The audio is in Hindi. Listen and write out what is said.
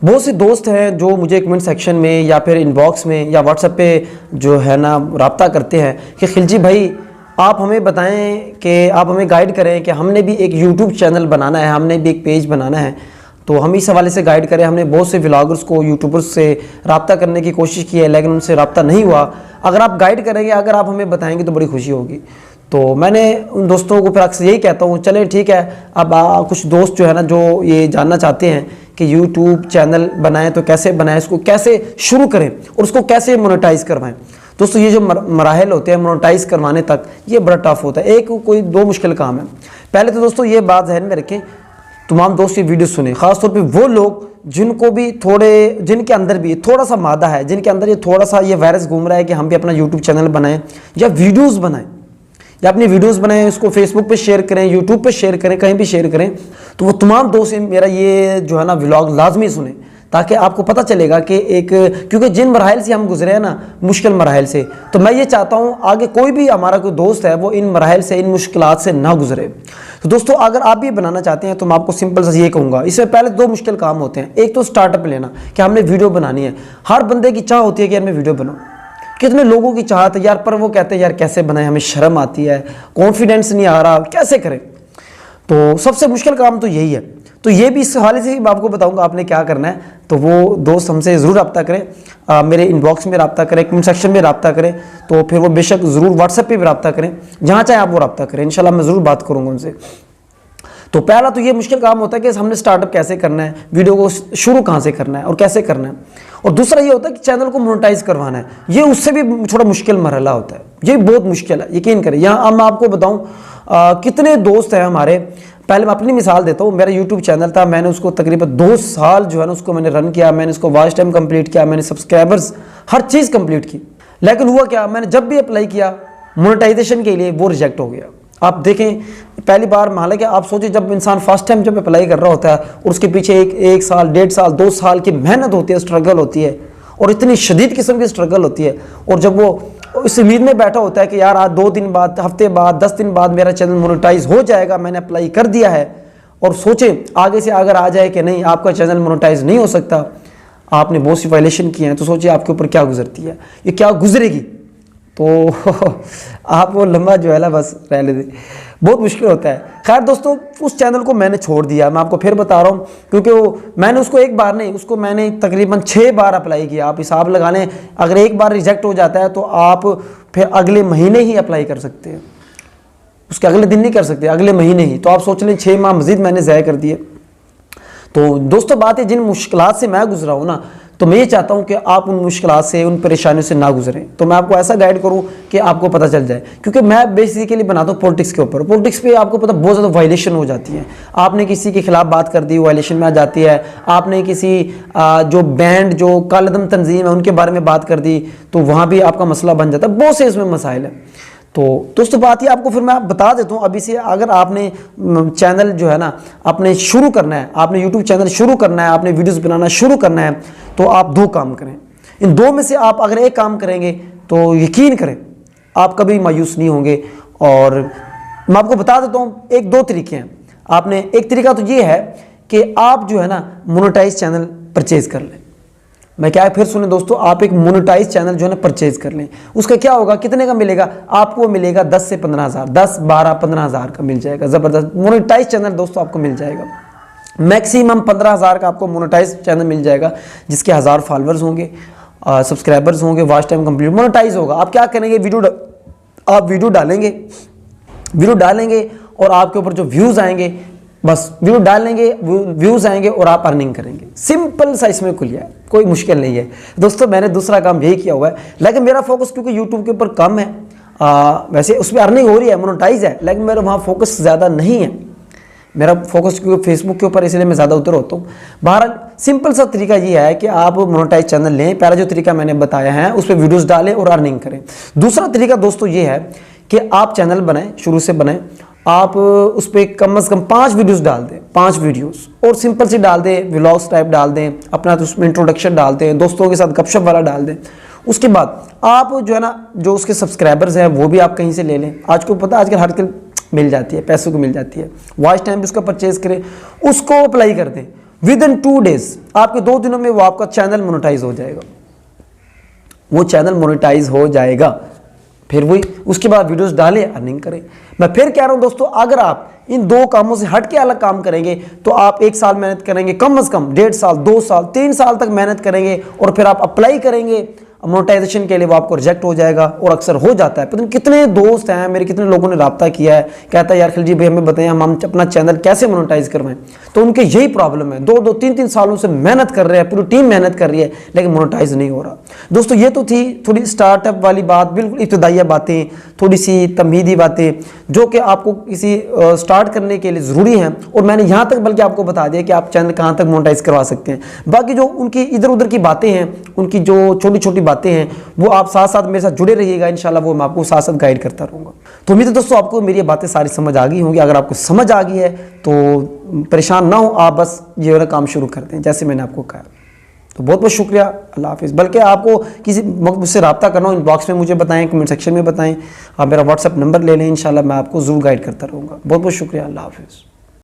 बहुत से दोस्त हैं जो मुझे कमेंट सेक्शन में या फिर इनबॉक्स में या व्हाट्सएप पे जो है ना रब्ता करते हैं कि खिलजी भाई आप हमें बताएं कि आप हमें गाइड करें कि हमने भी एक यूट्यूब चैनल बनाना है, हमने भी एक पेज बनाना है, तो हम इस हवाले से गाइड करें। हमने बहुत से व्लॉगर्स को, यूट्यूबर्स से रब्ता करने की कोशिश की है लेकिन उनसे रब्ता नहीं हुआ। अगर आप गाइड करेंगे, अगर आप हमें बताएंगे तो बड़ी खुशी होगी। तो मैंने उन दोस्तों को फिर अक्सर यही कहता हूँ, चलें ठीक है, अब कुछ दोस्त जो है ना जो ये जानना चाहते हैं कि यूट्यूब चैनल बनाएं तो कैसे बनाएं, इसको कैसे शुरू करें और उसको कैसे मोनेटाइज करवाएं। दोस्तों ये जो मराहल होते हैं मोनेटाइज करवाने तक, ये बड़ा टफ होता है। एक कोई दो मुश्किल काम है। पहले तो दोस्तों ये बात ध्यान में रखें, तमाम दोस्त ये वीडियो सुने, ख़ासतौर पे वो लोग जिनको भी जिनके अंदर भी थोड़ा सा मादा है, जिनके अंदर ये थोड़ा सा ये वायरस घूम रहा है कि हम भी अपना यूट्यूब चैनल बनाएं या वीडियोज़ बनाएं या अपनी वीडियोस बनाएं, उसको फेसबुक पे शेयर करें, यूट्यूब पे शेयर करें, कहीं भी शेयर करें। तो वो तमाम दोस्त मेरा ये जो है ना व्लॉग लाजमी सुने, ताकि आपको पता चलेगा कि क्योंकि जिन मराहल से हम गुजरे हैं ना, मुश्किल मराहल से, तो मैं ये चाहता हूँ आगे कोई भी हमारा कोई दोस्त है वो इन मराहल से, इन मुश्किलात से ना गुजरे। तो दोस्तों अगर आप भी बनाना चाहते हैं तो मैं आपको सिंपल सा ये कहूँगा, इससे पहले दो मुश्किल काम होते हैं। एक तो स्टार्टअप लेना कि हमने वीडियो बनानी है। हर बंदे की चाह होती है कि यार मैं वीडियो बनाऊँ, कितने लोगों की चाहत है यार, पर वो कहते हैं यार कैसे बनाएं, हमें शर्म आती है, कॉन्फिडेंस नहीं आ रहा, कैसे करें। तो सबसे मुश्किल काम तो यही है। तो ये भी इस हवाले से आपको बताऊंगा आपने क्या करना है। तो वो दोस्त हमसे ज़रूर रब्ता करें, मेरे इनबॉक्स में रब्ता करें, कमेंट सेक्शन में रब्ता करें, तो फिर वो बेशक ज़रूर व्हाट्सएप पे भी रब्ता करें, जहाँ चाहे आप वो रब्ता करें, इंशाल्लाह मैं ज़रूर बात करूँगा उनसे। तो पहला तो ये मुश्किल काम होता है कि हमने स्टार्टअप कैसे करना है, वीडियो को शुरू कहाँ से करना है और कैसे करना है। और दूसरा ये होता है कि चैनल को मोनेटाइज करवाना है, ये उससे भी थोड़ा मुश्किल मरहला होता है, ये बहुत मुश्किल है, यकीन करें। यहाँ मैं आपको बताऊँ कितने दोस्त हैं हमारे। पहले मैं अपनी मिसाल देता हूँ, मेरा यूट्यूब चैनल था, मैंने उसको तकरीबन 2 साल जो है ना उसको मैंने रन किया, मैंने उसको वॉच टाइम कंप्लीट किया, मैंने सब्सक्राइबर्स हर चीज़ कंप्लीट की। लेकिन हुआ क्या, मैंने जब भी अप्लाई किया मोनेटाइजेशन के लिए वो रिजेक्ट हो गया। आप देखें पहली बार, हालांकि आप सोचिए जब इंसान फर्स्ट टाइम जब अप्लाई कर रहा होता है और उसके पीछे एक साल, 1.5 साल, 2 साल की मेहनत होती है, स्ट्रगल होती है और इतनी शदीद किस्म की स्ट्रगल होती है, और जब वो इस उम्मीद में बैठा होता है कि यार आज 2 दिन बाद, हफ्ते बाद, 10 दिन बाद मेरा चैनल मोनेटाइज हो जाएगा, मैंने अप्लाई कर दिया है, और सोचें आगे से अगर आ जाए कि नहीं आपका चैनल मोनेटाइज नहीं हो सकता, आपने बहुत सी वायलेशन किए हैं, तो सोचिए आपके ऊपर क्या गुजरती है, ये क्या गुजरेगी। तो आप वो लंबा जो है ना बस रहने दें, बहुत मुश्किल होता है। खैर दोस्तों उस चैनल को मैंने छोड़ दिया, मैं आपको फिर बता रहा हूँ, क्योंकि वो मैंने उसको एक बार नहीं, उसको मैंने तकरीबन 6 बार अप्लाई किया। आप हिसाब लगा लें, अगर एक बार रिजेक्ट हो जाता है तो आप फिर अगले महीने ही अप्लाई कर सकते हैं, उसके अगले दिन नहीं कर सकते, अगले महीने ही। तो आप सोच लें 6 माह मजीद मैंने ज़ाया कर दिए। तो दोस्तों बात है, जिन मुश्किलात से मैं गुजरा हूँ ना, तो मैं ये चाहता हूँ कि आप उन मुश्किलात से, उन परेशानियों से ना गुजरें। तो मैं आपको ऐसा गाइड करूँ कि आपको पता चल जाए, क्योंकि मैं बेसिकली बनाता हूँ पॉलिटिक्स के ऊपर। पॉलिटिक्स पे आपको पता बहुत ज़्यादा वायलेशन हो जाती है। आपने किसी के खिलाफ बात कर दी, वायलेशन में आ जाती है। आपने किसी जो बैंड, जो कालदम तंजीम है उनके बारे में बात कर दी, तो वहाँ भी आपका मसला बन जाता है। बहुत से इसमें मसाइल है। तो दोस्तों बात ही आपको फिर मैं बता देता हूँ अभी से, अगर आपने चैनल जो है ना आपने शुरू करना है, आपने यूट्यूब चैनल शुरू करना है, आपने वीडियोस बनाना शुरू करना है, तो आप 2 काम करें। इन 2 में से आप अगर एक काम करेंगे तो यकीन करें आप कभी मायूस नहीं होंगे। और मैं आपको बता देता हूँ 1-2 तरीके हैं। आपने एक तरीका तो ये है कि आप जो है ना मोनेटाइज चैनल परचेज कर लें। मैं क्या है फिर सुने दोस्तों, आप एक मोनेटाइज चैनल जो है ना परचेज कर लें। उसका क्या होगा, कितने का मिलेगा आपको, मिलेगा 10 से 15 हज़ार, 10, 12, 15 हज़ार का मिल जाएगा। ज़बरदस्त मोनेटाइज चैनल दोस्तों आपको मिल जाएगा। मैक्सिमम 15 हज़ार का आपको मोनेटाइज चैनल मिल जाएगा, जिसके 1000 फॉलोअर्स होंगे, सब्सक्राइबर्स होंगे, वॉच टाइम कंप्लीट, मोनेटाइज होगा। आप क्या करेंगे, आप वीडियो डालेंगे और आपके ऊपर जो व्यूज़ आएंगे, बस वीडियो डालेंगे, व्यूज़ आएंगे और आप अर्निंग करेंगे। सिंपल सा इसमें खुलिया, कोई मुश्किल नहीं है दोस्तों। मैंने दूसरा काम यही किया हुआ है, लेकिन मेरा फोकस क्योंकि यूट्यूब के ऊपर कम है, वैसे उसमें अर्निंग हो रही है, मोनेटाइज है, लेकिन मेरा वहाँ फोकस ज़्यादा नहीं है। मेरा फोकस क्योंकि फेसबुक के ऊपर, इसलिए मैं ज़्यादा उतर होता हूँ। बहरहाल सिंपल सा तरीका ये है कि आप मोनेटाइज चैनल लें। पहला जो तरीका मैंने बताया है उस पर वीडियोज़ डालें और अर्निंग करें। दूसरा तरीका दोस्तों ये है कि आप चैनल बनाएं, शुरू से बनाएं, आप उस पर कम से कम 5 वीडियोस डाल दें, 5 वीडियोस, और सिंपल सी डाल दें, व्लॉग्स टाइप डाल दें, अपना तो उसमें इंट्रोडक्शन डाल दें, दोस्तों के साथ गपशप वाला डाल दें। उसके बाद आप जो है ना, जो उसके सब्सक्राइबर्स हैं वो भी आप कहीं से ले लें। आज को पता, आजकल मिल जाती है, पैसों को मिल जाती है। वॉच टाइम भी उसका परचेज करें, उसको अप्लाई कर दें। विद इन 2 डेज, आपके 2 दिनों में वो आपका चैनल मोनेटाइज हो जाएगा, वो चैनल मोनेटाइज हो जाएगा। फिर वही उसके बाद वीडियोस डालें, अर्निंग करें। मैं फिर कह रहा हूं दोस्तों, अगर आप इन 2 कामों से हट के अलग काम करेंगे तो आप 1 साल मेहनत करेंगे, कम से कम 1.5 साल, 2 साल, 3 साल तक मेहनत करेंगे और फिर आप अप्लाई करेंगे मोनेटाइजेशन के लिए, वो आपको रिजेक्ट हो जाएगा और अक्सर हो जाता है। पता नहीं कितने दोस्त हैं मेरे, कितने लोगों ने राब्ता किया है, कहता है यार खिलजी भाई हमें बताएं हम अपना चैनल कैसे मोनेटाइज करवाएं। तो उनके यही प्रॉब्लम है, 2-2, 3-3 सालों से मेहनत कर रहे हैं, पूरी टीम मेहनत कर रही है, लेकिन मोनेटाइज नहीं हो रहा। दोस्तों ये तो थी थोड़ी स्टार्टअप वाली बात, बिल्कुल इब्तदाइया बातें, थोड़ी सी तमहीदी बातें जो कि आपको किसी स्टार्ट करने के लिए ज़रूरी हैं, और मैंने यहाँ तक बल्कि आपको बता दिया कि आप चैनल कहाँ तक मोनेटाइज करवा सकते हैं। बाकी जो उनकी इधर उधर की बातें हैं, उनकी जो छोटी छोटी बातें हैं, वो आप साथ साथ मेरे साथ जुड़े रहिएगा, इंशाल्लाह वो मैं आपको साथ साथ गाइड करता रहूँगा। तो उम्मीद है दोस्तों आपको मेरी बातें सारी समझ आ गई होंगी। अगर आपको समझ आ गई है तो परेशान ना हो, आप बस ये वाला काम शुरू कर दें जैसे मैंने आपको कहा। तो बहुत बहुत शुक्रिया, अल्लाह हाफिज़। बल्कि आपको किसी मुझसे रब्ता करना हो, इनबॉक्स में मुझे बताएं, कमेंट सेक्शन में बताएं, आप मेरा व्हाट्सअप नंबर ले लें, इंशाल्लाह मैं आपको ज़रूर गाइड करता रहूँगा। बहुत बहुत शुक्रिया, अल्लाह हाफिज़।